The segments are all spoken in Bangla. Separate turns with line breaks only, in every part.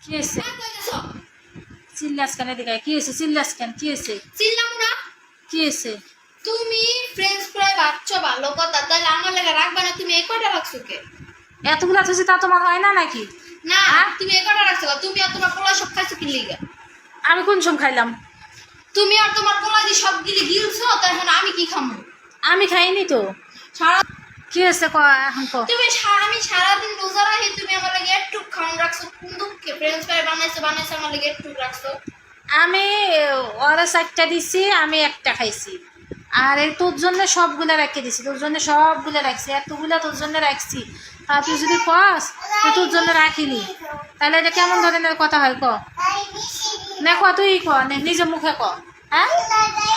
কি হয়েছে? চিল্লাস কেন এদিকে? কি হয়েছে? চিল্লাস কেন? কি হয়েছে?
চিল্লাম না।
কি হয়েছে?
তুমি ফ্রেঞ্চ ফ্রাই ভাবছো ভালো কথা, তাহলে আমার লেগে রাখবে না? তুমি এই কটা রাখছো কে?
এতগুলা থুছি তা তোমার হয় না নাকি?
না, তুমি এই কটা রাখছো কেন? তুমি আর তোমার পোলা সব খাইছো কি লিগা?
আমি কোন সময় খাইলাম?
তুমি আর তোমার পোলা যে সব গিলে গিলছো, তাই এখন আমি কি খামো?
আমি খাইনি তো।
সারা
কি হয়েছে ক এখন ক?
তুমি আমি সারাদিন রোজা রাখি, তুমি আমার লাগে একটু খাওয়ান রাখছো কোন দুঃখে? ফ্রেঞ্চ ফ্রাই বানাইছো আমার লাগে একটু রাখছো।
আমি ওরা 4টা দিছি, আমি একটা খাইছি। আর এই তোর জন্য সবগুলা রেখে দিছি, তোর জন্য সবগুলা রাখছি, এতগুলা তোর জন্য রাখছি। তা তুই যদি কস তো তোর জন্য রাখিনি, তাহলে এটা কেমন ধরনের কথা হয় ক? না ক, তুই ক, নিজে মুখে ক। হ্যাঁ,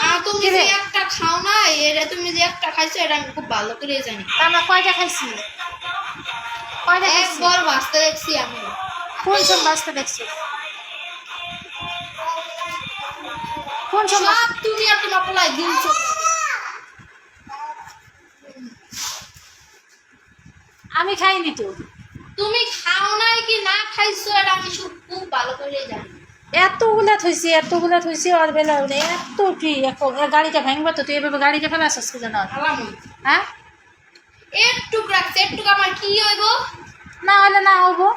আর তুমি যে একটা খাও না, এটা তুমি যে একটা খাইছো এটা আমি খুব ভালো করে জানি।
তা আমরা কয়টা খাইছি? কয়টা খাইছি?
একবার বাঁচতে দেখছি আমি।
কোন সব বাঁচতে দেখছি? কোন সব?
সব তুমি আর তোমার পোলায় গিলছো।
আমি খাইনি তো।
তুমি খাও নাই কি না খাইছো এটা আমি খুব ভালো করে জানি।
এতগুলা থইছি আর বেলা হলে এত কি গাড়িটা ভাঙবা তো? তুই এভাবে গাড়িটা ফেলে আসছিস কি জানো? হ্যাঁ,
একটু রাখছে, একটু আমার কি হইব?
না হলে না হবো।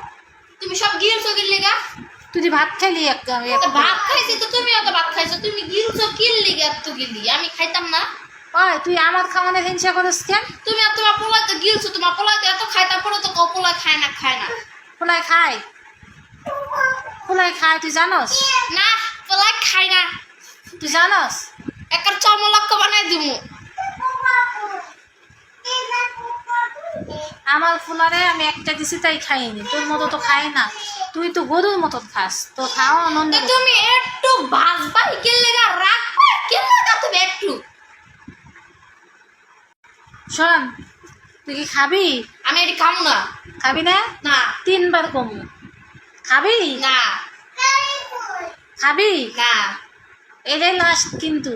তুমি সব গিলছো কি লেগা?
তুই যে ভাত খাইলি
ভাত খাইছি তো, তুমি অত ভাত খাইছো, তুমি গিলছো কি লেগা? এত গিলি আমি খাইতাম না?
ওই তুই আমার খাওয়ানোর হিংসা করিস কেন?
তুমি আর তোমার পোলা তো গিলছো, তোমার পোলা তো এত খাইতা পড়ো তো পোলা খায় না
পোলাই খায়, পোলাই খায়, তুই জানস?
না, পোলা খায় না।
তুই জানস?
একটা চমলক্ষ বানাই দিমু।
আমার ফুলারে আমি একটা দিছি তাই খাইনি, তোর মতো তো খাই না। তুই তো গরুর মতো খাস, তো খাও আনন্দ।
তুমি একটু ভাজবা কি লেগা, রাখবা কি লেগা? তুমি একটু
শোন, তুই কি খাবি?
আমি এটি খাবো না।
খাবি না?
না
3বার কমু। খাবি
না
খাবি?
না।
এটাই লাস্ট, কিন্তু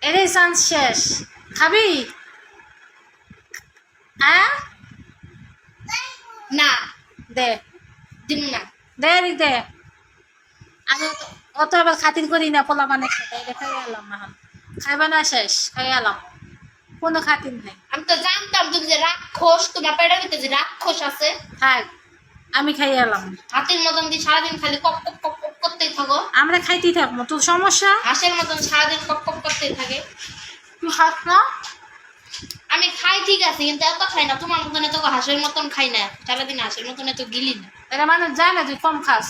এটাই চান্স শেষ। খাবি? হ্যাঁ,
না
দে
দিম না।
দে দে। আমি অত এবার খাতির করি না, পোলা মানে খাই এলাম না, খাইবা না শেষ খাই এলাম, কোনো খাতির নেই।
আমি তো জানতাম তুমি যে রাক্ষস, তোমার পেটের ভিতরে যে রাক্ষস আছে।
থাক, আমি খাই এলাম।
হাতির মতন দিয়ে সারাদিন খালি কপ কপ কপ কপ করতেই থাকো।
আমরা খাইতেই থাকবো, তোর সমস্যা?
হাঁসের মতন সারাদিন কপ কপ করতেই থাকে।
তুই খাস না?
আমি খাই ঠিক আছে, কিন্তু এত খাই না তোমার মতন, এত হাঁসের মতন খাই না সারাদিন, হাঁসের মতন এত গিলি না।
এটা মানুষ যায় না তুই কম খাস।